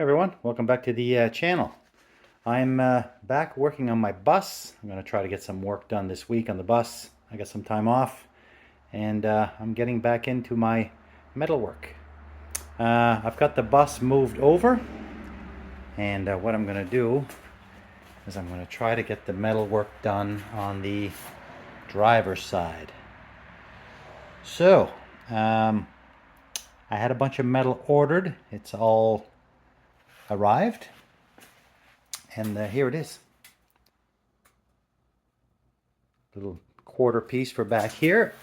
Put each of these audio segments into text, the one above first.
Hey everyone, welcome back to the channel. I'm back working on my bus. I'm going to try to get some work done this week on the bus. I got some time off and I'm getting back into my metal work. I've got the bus moved over, and what I'm going to do is I'm going to try to get the metal work done on the driver's side. So I had a bunch of metal ordered. It's all arrived, and here it is. Little quarter piece for back here.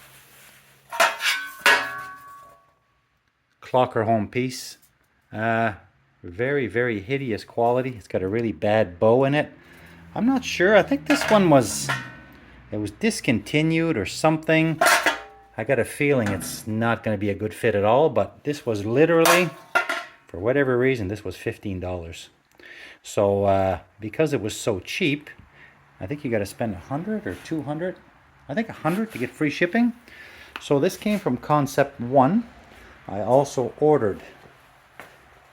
Clocker home piece. Very hideous quality. It's got a really bad bow in it. I'm not sure. I think this one was discontinued or something. I got a feeling it's not going to be a good fit at all, but this was literally, for whatever reason, this was $15. So because it was so cheap, I think you got to spend 100 or 200. I think 100 to get free shipping. So this came from Concept 1. I also ordered,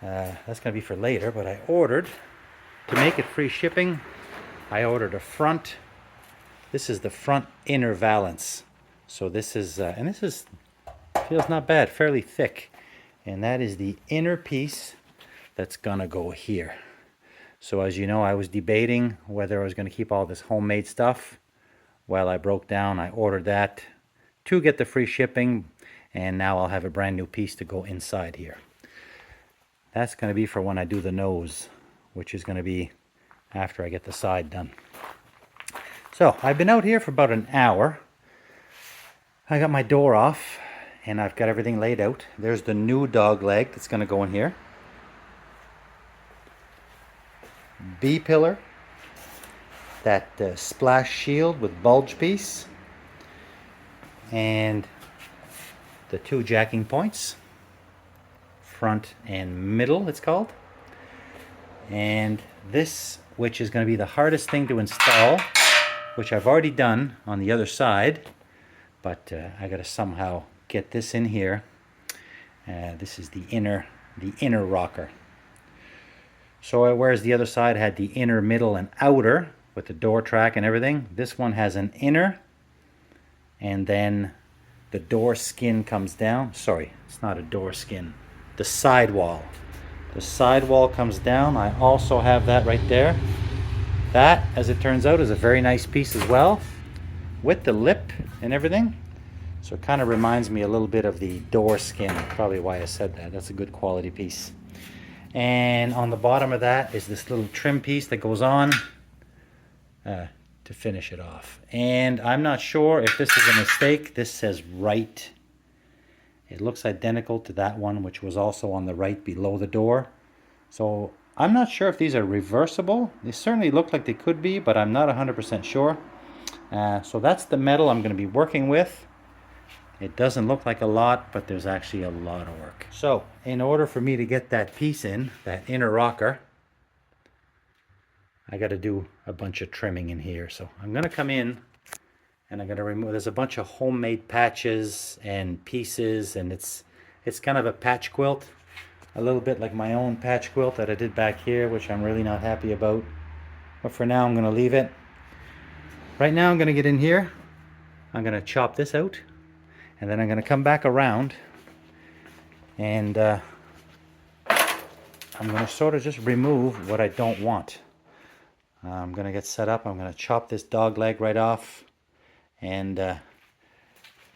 that's going to be for later, but I ordered, to make it free shipping, I ordered a front. This is the front inner valance. So this is, and this is, feels not bad, fairly thick. And that is the inner piece that's going to go here. So as you know, I was debating whether I was going to keep all this homemade stuff. Well, I broke down, I ordered that to get the free shipping, and now I'll have a brand new piece to go inside here. That's going to be for when I do the nose, which is going to be after I get the side done. So I've been out here for about an hour. I got my door off and I've got everything laid out. There's the new dog leg that's going to go in here. B-pillar, that splash shield with bulge piece, and the two jacking points, front and middle it's called. And this, which is going to be the hardest thing to install, which I've already done on the other side, but I got to somehow get this in here. This is the inner rocker. So whereas the other side had the inner, middle, and outer with the door track and everything, this one has an inner, and then the door skin comes down. Sorry, it's not a door skin. The sidewall. The sidewall comes down. I also have that right there. That, as it turns out, is a very nice piece as well, with the lip and everything. So it kind of reminds me a little bit of the door skin. Probably why I said that. That's a good quality piece. And on the bottom of that is this little trim piece that goes on to finish it off. And I'm not sure if this is a mistake. This says right. It looks identical to that one, which was also on the right below the door. So I'm not sure if these are reversible. They certainly look like they could be, but I'm not 100% sure. So that's the metal I'm going to be working with. It doesn't look like a lot, but there's actually a lot of work. So in order for me to get that piece in, that inner rocker, I got to do a bunch of trimming in here. So I'm going to come in and I'm going to remove, there's a bunch of homemade patches and pieces, and it's kind of a patch quilt, a little bit like my own patch quilt that I did back here, which I'm really not happy about. But for now, I'm going to leave it. Right now, I'm going to get in here. I'm going to chop this out. And then I'm going to come back around and I'm going to sort of just remove what I don't want. I'm going to get set up. I'm going to chop this dog leg right off and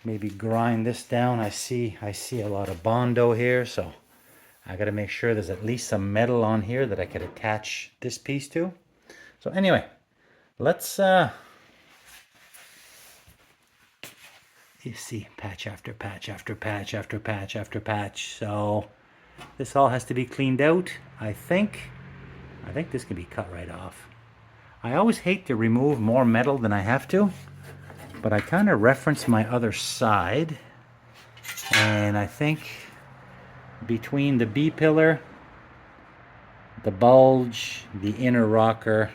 maybe grind this down. I see a lot of Bondo here, so I got to make sure there's at least some metal on here that I could attach this piece to. So anyway, let's you see patch after patch after patch after patch after patch. So this all has to be cleaned out. I think this can be cut right off. I always hate to remove more metal than I have to, but I kind of reference my other side, and I think between the B-pillar, the bulge, the inner rocker,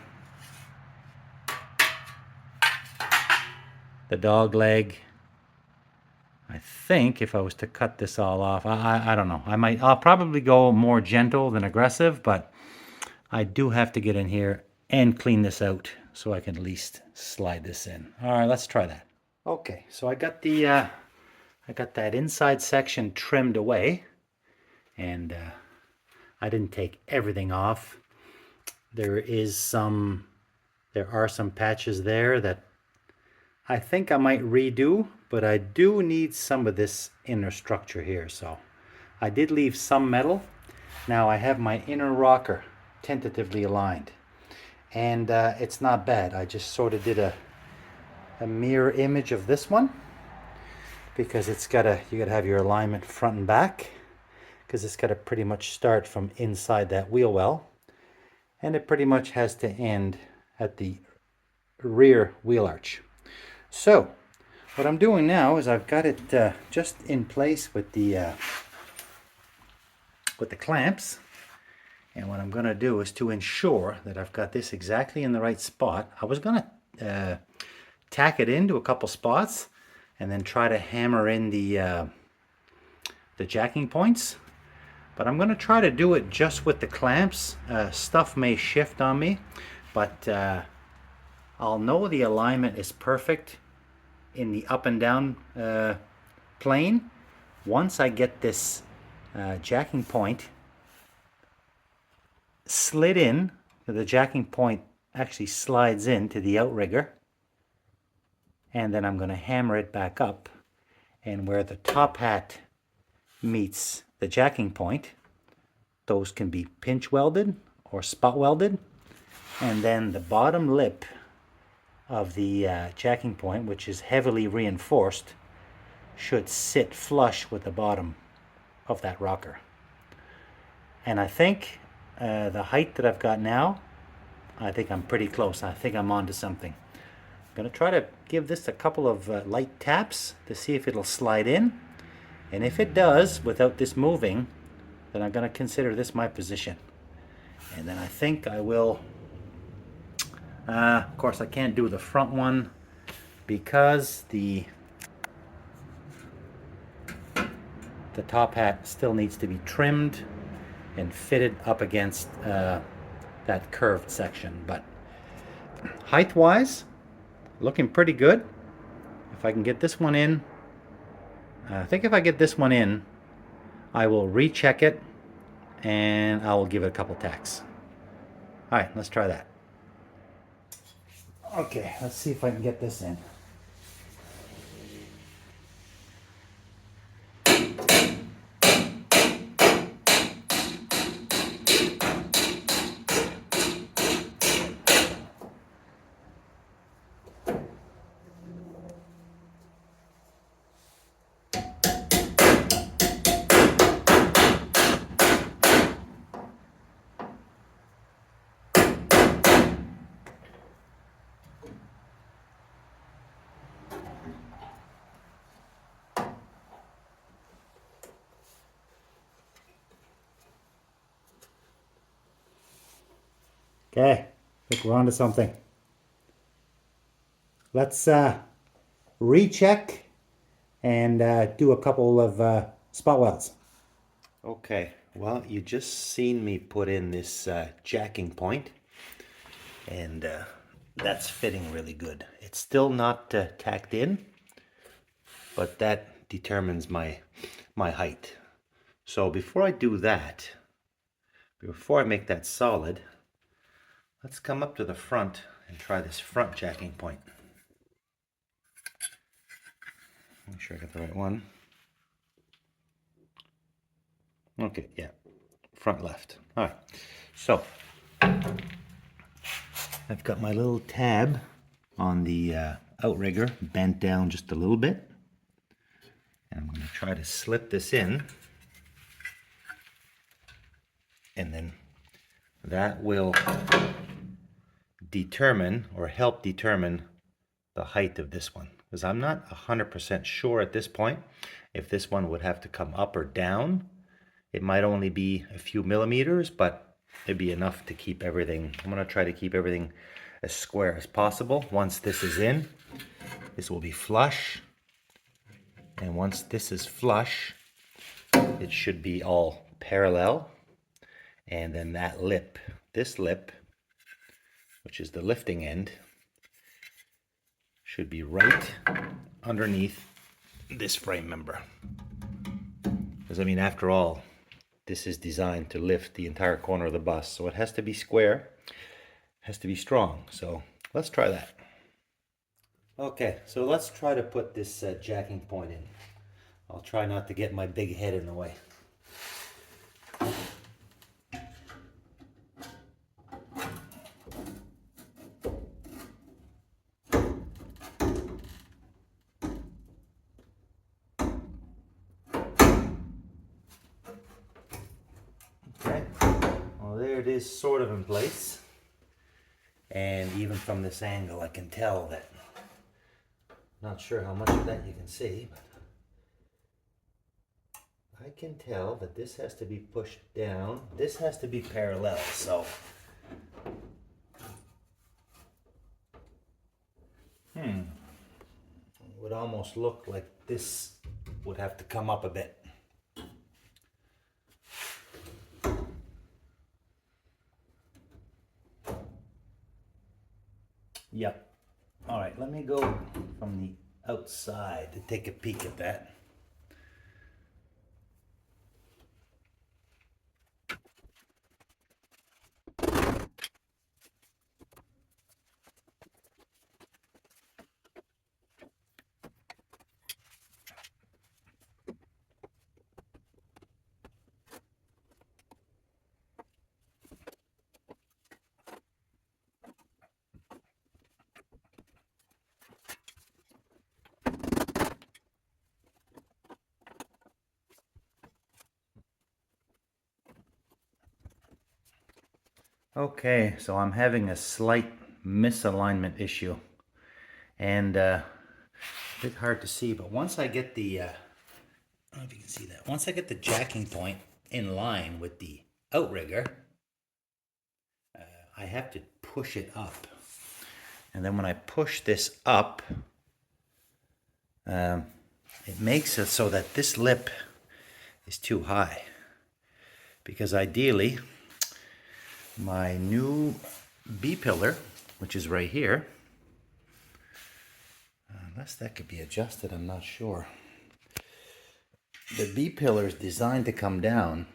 the dog leg, I think if I was to cut this all off, I don't know. I'll probably go more gentle than aggressive, but I do have to get in here and clean this out so I can at least slide this in. All right, let's try that. Okay, so I got that inside section trimmed away, and I didn't take everything off. There are some patches there that I think I might redo, but I do need some of this inner structure here. So I did leave some metal. Now I have my inner rocker tentatively aligned, and it's not bad. I just sort of did a mirror image of this one, because you gotta have your alignment front and back, because it's got to pretty much start from inside that wheel well, and it pretty much has to end at the rear wheel arch. So what I'm doing now is I've got it just in place with the clamps, and what I'm going to do is to ensure that I've got this exactly in the right spot. I was going to tack it into a couple spots and then try to hammer in the jacking points, but I'm going to try to do it just with the clamps. Stuff may shift on me, but I'll know the alignment is perfect in the up and down plane once I get this jacking point slid in. The jacking point actually slides into the outrigger, and then I'm going to hammer it back up, and where the top hat meets the jacking point, those can be pinch welded or spot welded, and then the bottom lip of the jacking point, which is heavily reinforced, should sit flush with the bottom of that rocker. And I think the height that I've got now, I think I'm pretty close. I think I'm onto something. I'm going to try to give this a couple of light taps to see if it'll slide in, and if it does without this moving, then I'm going to consider this my position. And then I think I will of course I can't do the front one because the top hat still needs to be trimmed and fitted up against that curved section. But height wise, looking pretty good. If I can get this one in, I think if I get this one in, I will recheck it and I will give it a couple tacks. All right, let's try that. Okay, let's see if I can get this in. Okay, I think we're on to something. Let's recheck and do a couple of spot welds. Okay, well, you just seen me put in this jacking point, and that's fitting really good. It's still not tacked in, but that determines my height. So before I do that, before I make that solid, let's come up to the front and try this front jacking point. Make sure I got the right one. Okay, yeah, front left. All right, so I've got my little tab on the outrigger bent down just a little bit, and I'm going to try to slip this in, and then that will determine or help determine the height of this one, because I'm not 100% sure at this point if this one would have to come up or down. It might only be a few millimeters, but it'd be enough to keep everything. I'm going to try to keep everything as square as possible. Once this is in, this will be flush, And once this is flush, it should be all parallel. And then that lip, this lip, which is the lifting end, should be right underneath this frame member. Because I mean, after all, this is designed to lift the entire corner of the bus. So it has to be square, has to be strong. So let's try that. Okay, so let's try to put this jacking point in. I'll try not to get my big head in the way. Okay, well there it is, sort of in place. And even from this angle I can tell that, not sure how much of that you can see, but I can tell that this has to be pushed down. This has to be parallel, so it would almost look like this would have to come up a bit. Yep. All right, let me go from the outside to take a peek at that. Okay, so I'm having a slight misalignment issue, and a bit hard to see, but once I get the, I don't know if you can see that, once I get the jacking point in line with the outrigger, I have to push it up. And then when I push this up, it makes it so that this lip is too high. Because ideally, my new B-pillar, which is right here, unless that could be adjusted, I'm not sure. The B-pillar is designed to come down.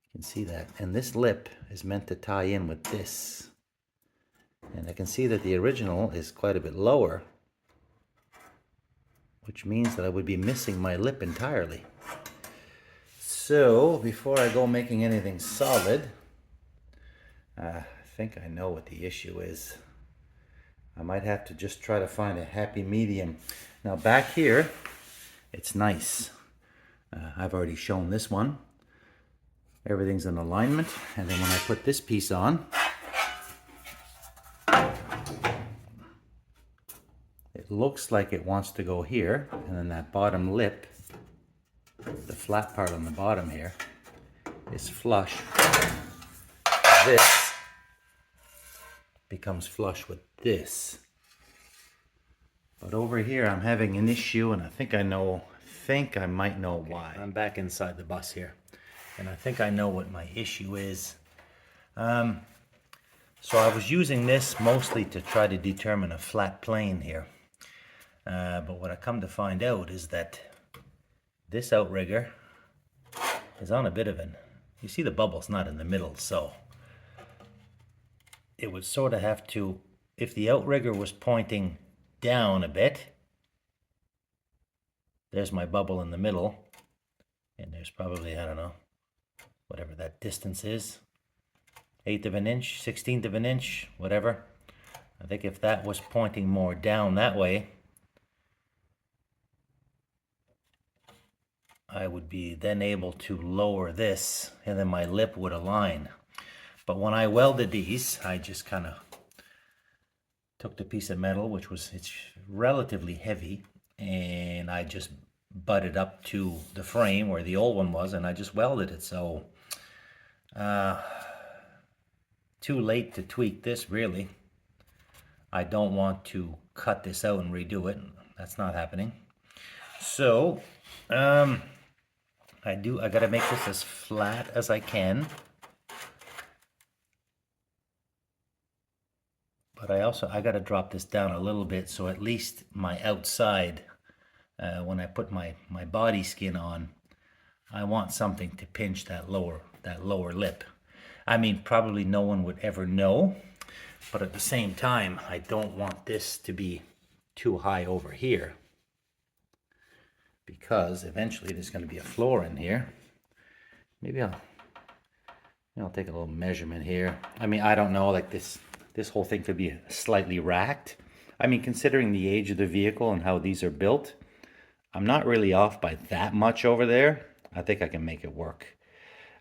You can see that. And this lip is meant to tie in with this. And I can see that the original is quite a bit lower, which means that I would be missing my lip entirely. So before I go making anything solid, I think I know what the issue is. I might have to just try to find a happy medium. Now back here, it's nice. I've already shown this one. Everything's in alignment. And then when I put this piece on, it looks like it wants to go here. And then that bottom lip, the flat part on the bottom here, is flush. This becomes flush with this. But over here I'm having an issue, and I think I might know why. I'm back inside the bus here, and I think I know what my issue is. So I was using this mostly to try to determine a flat plane here. But what I come to find out is that this outrigger is on a bit of an, you see the bubble's not in the middle, so it would sort of have to, if the outrigger was pointing down a bit, there's my bubble in the middle, and there's probably, I don't know, whatever that distance is, 1/8 of an inch, 1/16 of an inch, whatever. I think if that was pointing more down that way, I would be then able to lower this, and then my lip would align. But when I welded these, I just kind of took the piece of metal, which was, it's relatively heavy, and I just butted up to the frame where the old one was, and I just welded it. So too late to tweak this, really. I don't want to cut this out and redo it. That's not happening. So, I gotta make this as flat as I can. But I gotta drop this down a little bit so at least my outside, when I put my body skin on, I want something to pinch that lower lip. I mean, probably no one would ever know, but at the same time, I don't want this to be too high over here, because eventually there's going to be a floor in here. Maybe I'll take a little measurement here. I mean, I don't know, like this whole thing could be slightly racked. I mean, considering the age of the vehicle and how these are built, I'm not really off by that much over there. I think I can make it work.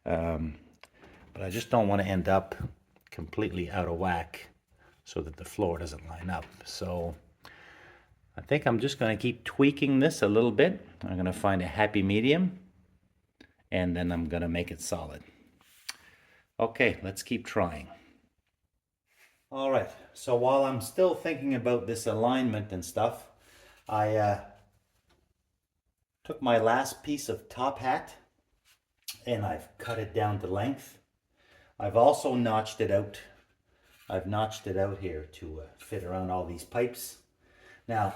But I just don't want to end up completely out of whack so that the floor doesn't line up. So I think I'm just going to keep tweaking this a little bit. I'm going to find a happy medium, and then I'm going to make it solid. Okay, let's keep trying. All right, so while I'm still thinking about this alignment and stuff, I took my last piece of top hat and I've cut it down to length. I've also notched it out. I've notched it out here to fit around all these pipes. Now,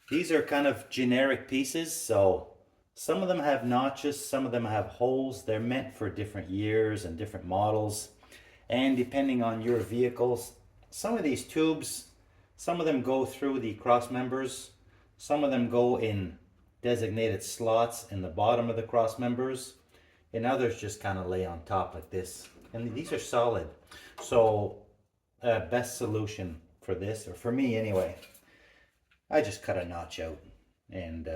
these are kind of generic pieces, so some of them have notches, some of them have holes. They're meant for different years and different models. And depending on your vehicles, some of these tubes, some of them go through the cross members, some of them go in designated slots in the bottom of the cross members, and others just kind of lay on top like this. And these are solid. So best solution for this, or for me anyway, I just cut a notch out, and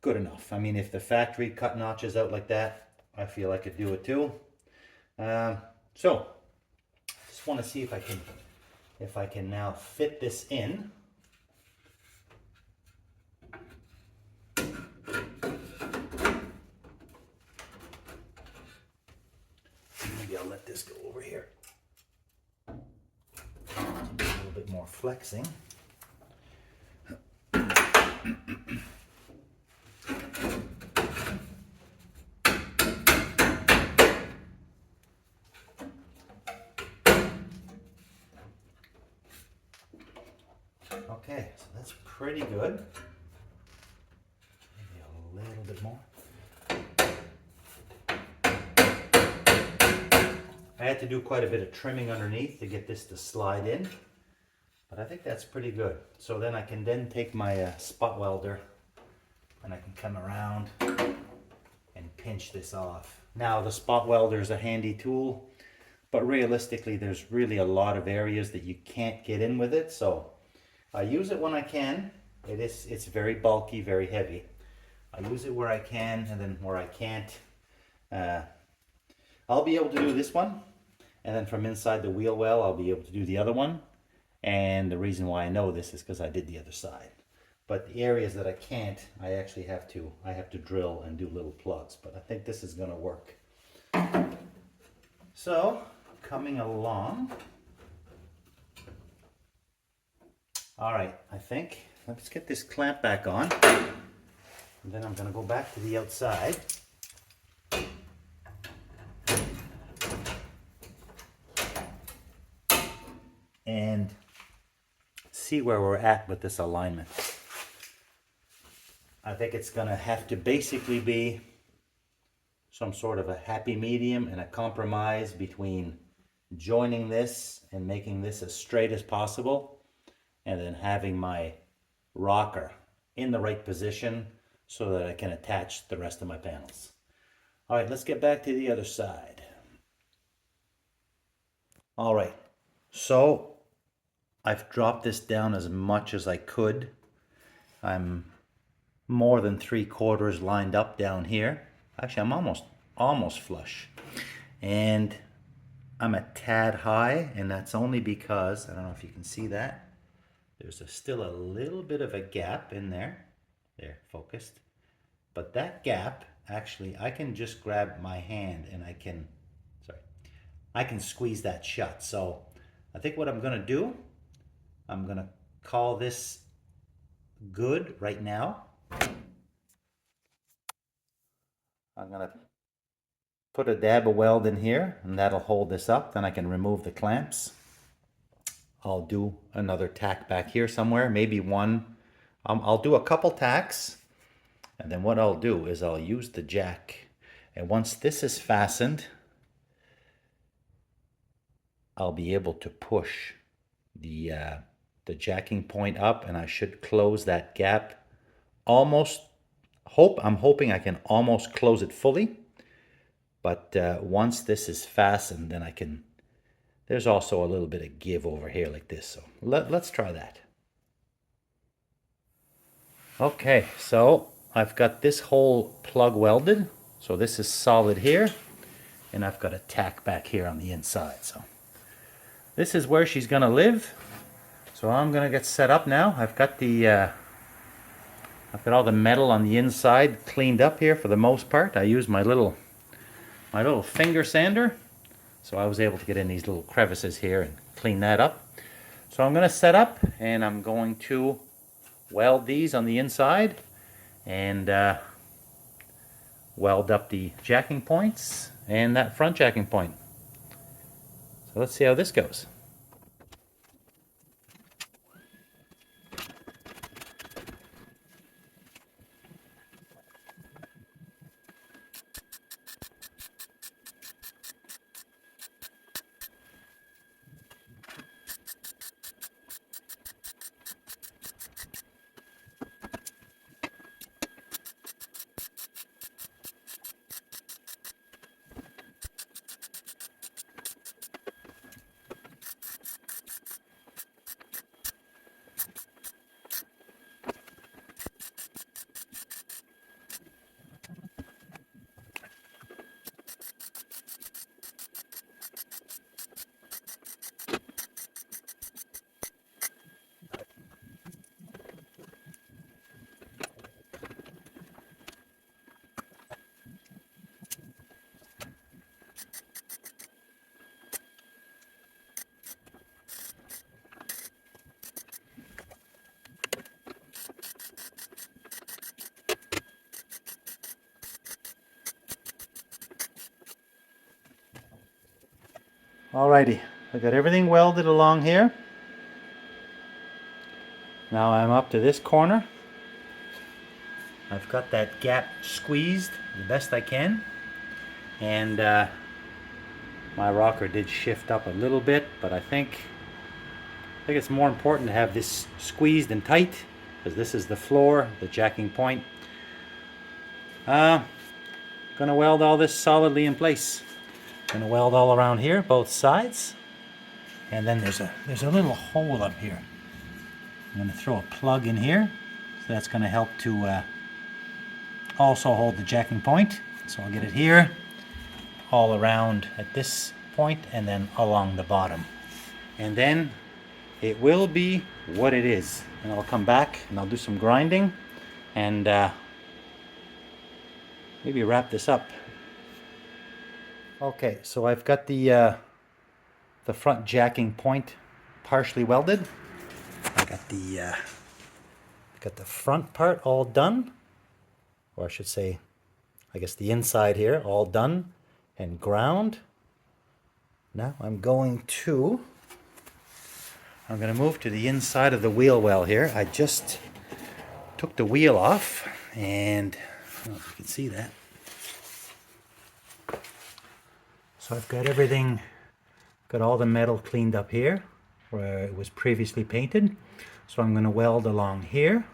good enough. I mean, if the factory cut notches out like that, I feel I could do it too. So just want to see if I can now fit this in. Maybe I'll let this go over here. A little bit more flexing. Okay, so that's pretty good. Maybe a little bit more. I had to do quite a bit of trimming underneath to get this to slide in, but I think that's pretty good. So then I can take my spot welder and I can come around and pinch this off. Now the spot welder is a handy tool, but realistically there's really a lot of areas that you can't get in with it, so I use it when I can. It's very bulky, very heavy. I use it where I can, and then where I can't, I'll be able to do this one, and then from inside the wheel well I'll be able to do the other one. And the reason why I know this is because I did the other side. But the areas that I can't, I actually have to drill and do little plugs. But I think this is going to work. So coming along. All right, I think let's get this clamp back on. And then I'm going to go back to the outside. And see where we're at with this alignment. I think it's going to have to basically be some sort of a happy medium and a compromise between joining this and making this as straight as possible, and then having my rocker in the right position so that I can attach the rest of my panels. All right, let's get back to the other side. All right, so I've dropped this down as much as I could. I'm more than 3/4 lined up down here. Actually, I'm almost flush. And I'm a tad high, and that's only because, I don't know if you can see that, there's still a little bit of a gap in there. There, focused. But that gap, actually, I can just grab my hand and I can squeeze that shut. So I think what I'm gonna do, I'm gonna call this good right now. I'm going to put a dab of weld in here, and that'll hold this up. Then I can remove the clamps. I'll do another tack back here somewhere, maybe one. I'll do a couple tacks, and then what I'll do is I'll use the jack. And once this is fastened, I'll be able to push the jacking point up, and I should close that gap. I'm hoping I can almost close it fully. But once this is fastened, then I can, there's also a little bit of give over here like this. So let's try that. Okay, so I've got this whole plug welded. So this is solid here. And I've got a tack back here on the inside. So this is where she's going to live. So I'm going to get set up now. I've got all the metal on the inside cleaned up here for the most part. I used my little finger sander, so I was able to get in these little crevices here and clean that up. So I'm going to set up, and I'm going to weld these on the inside and weld up the jacking points and that front jacking point. So let's see how this goes. Alrighty, I got everything welded along here. Now I'm up to this corner. I've got that gap squeezed the best I can. And my rocker did shift up a little bit, but I think it's more important to have this squeezed and tight, because this is the floor, the jacking point. Gonna weld all this solidly in place. Gonna weld all around here, both sides, and then there's a little hole up here. I'm gonna throw a plug in here, so that's gonna help to also hold the jacking point. So I'll get it here, all around at this point, and then along the bottom, and then it will be what it is. And I'll come back and I'll do some grinding and maybe wrap this up. Okay, so I've got the front jacking point partially welded. I got the front part all done, or I should say, I guess the inside here all done and ground. Now I'm going to move to the inside of the wheel well here. I just took the wheel off, and I don't know if you can see that. So I've got everything, got all the metal cleaned up here where it was previously painted. So I'm going to weld along here,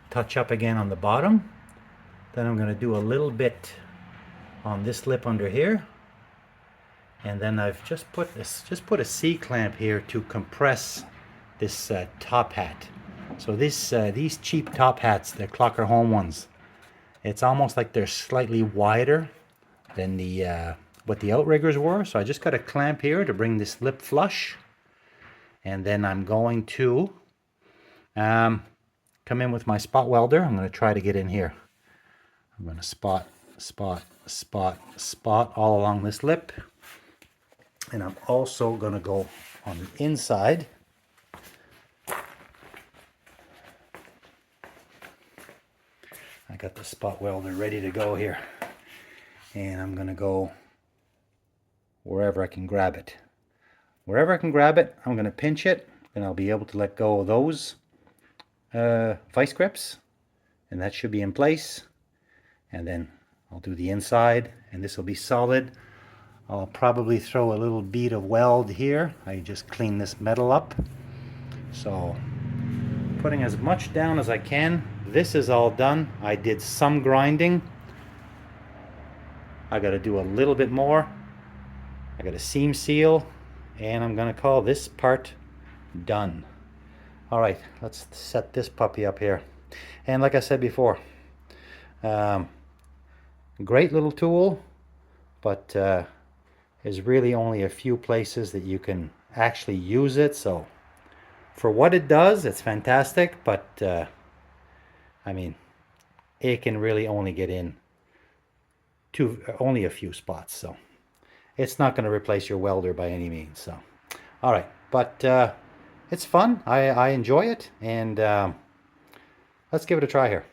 touch up again on the bottom. Then I'm going to do a little bit on this lip under here. And then I've just put a C-clamp here to compress this top hat. So these cheap top hats, they're Clocker Home ones. It's almost like they're slightly wider than what the outriggers were. So I just got a clamp here to bring this lip flush. And then I'm going to come in with my spot welder. I'm going to try to get in here. I'm going to spot all along this lip. And I'm also going to go on the inside I got the spot welder ready to go here. And I'm going to go wherever I can grab it. Wherever I can grab it, I'm going to pinch it, and I'll be able to let go of those vice grips, and that should be in place. And then I'll do the inside, and this will be solid. I'll probably throw a little bead of weld here. I just clean this metal up. So putting as much down as I can. This is all done. I did some grinding. I got to do a little bit more. I got a seam seal, and I'm going to call this part done. All right, let's set this puppy up here. And like I said before, great little tool, but there's really only a few places that you can actually use it. So for what it does, it's fantastic, but I mean, it can really only get in to only a few spots. So it's not going to replace your welder by any means. So, all right, but it's fun. I enjoy it, and let's give it a try here.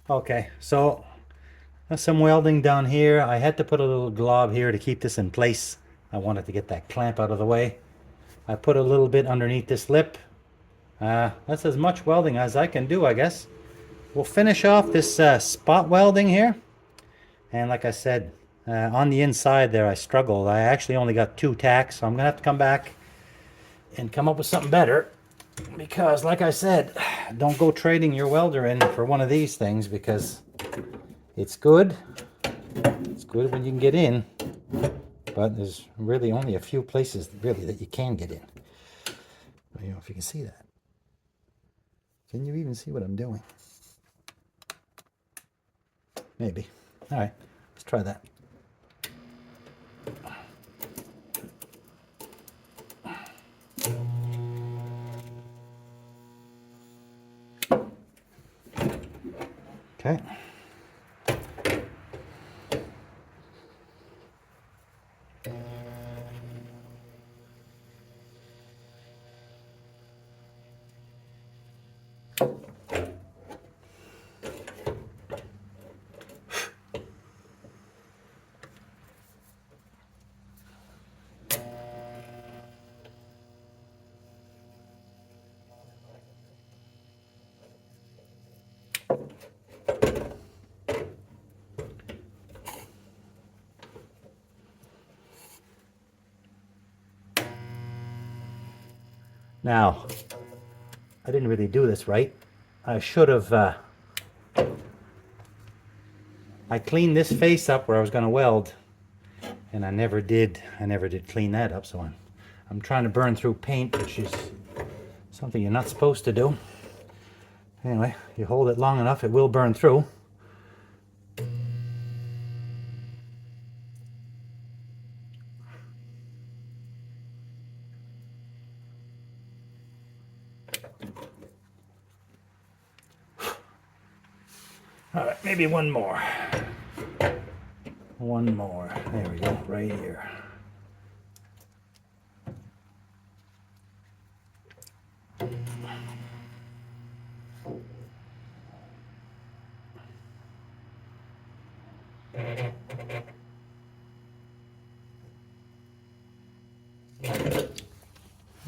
Okay, so there's some welding down here. I had to put a little glob here to keep this in place. I wanted to get that clamp out of the way. I put a little bit underneath this lip. That's as much welding as I can do, I guess. We'll finish off this spot welding here. And like I said, on the inside there I struggled. I actually only got 2 tacks, so I'm gonna have to come back and come up with something better. Because like I said, don't go trading your welder in for one of these things, because it's good. It's good when you can get in, but there's really only a few places really that you can get in. I don't know if you can see that. Can you even see what I'm doing? Maybe. All right, let's try that. Okay. Now, I didn't really do this right. I should have, I cleaned this face up where I was going to weld, and I never did clean that up, so I'm trying to burn through paint, which is something you're not supposed to do. Anyway, you hold it long enough, it will burn through. All right, maybe one more. One more. There we go, right here.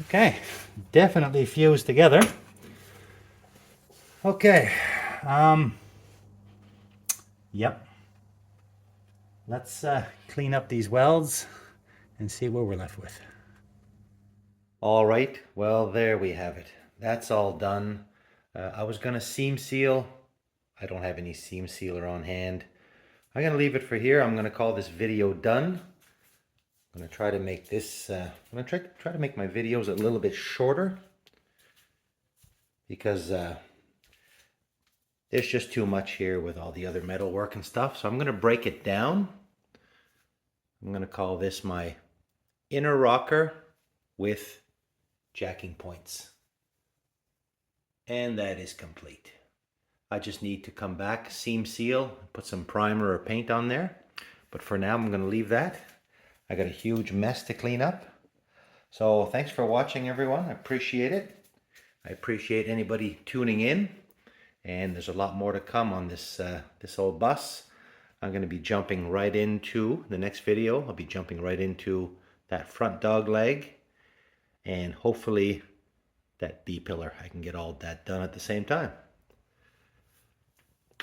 Okay, definitely fused together. Okay, yep. Let's clean up these welds and see what we're left with. All right, well, there we have it. That's all done. I was gonna seam seal. I don't have any seam sealer on hand. I'm gonna leave it for here. I'm gonna call this video done. I'm gonna try to make this, I'm gonna try to make my videos a little bit shorter, because there's just too much here with all the other metal work and stuff. So I'm gonna break it down. I'm gonna call this my inner rocker with jacking points. And that is complete. I just need to come back, seam seal, put some primer or paint on there. But for now, I'm going to leave that. I got a huge mess to clean up. So thanks for watching, everyone. I appreciate it. I appreciate anybody tuning in. And there's a lot more to come on this old bus. I'm going to be jumping right into the next video. I'll be jumping right into that front dog leg. And hopefully that B-pillar. I can get all that done at the same time.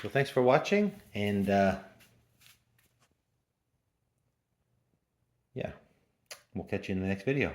So thanks for watching, and yeah, we'll catch you in the next video.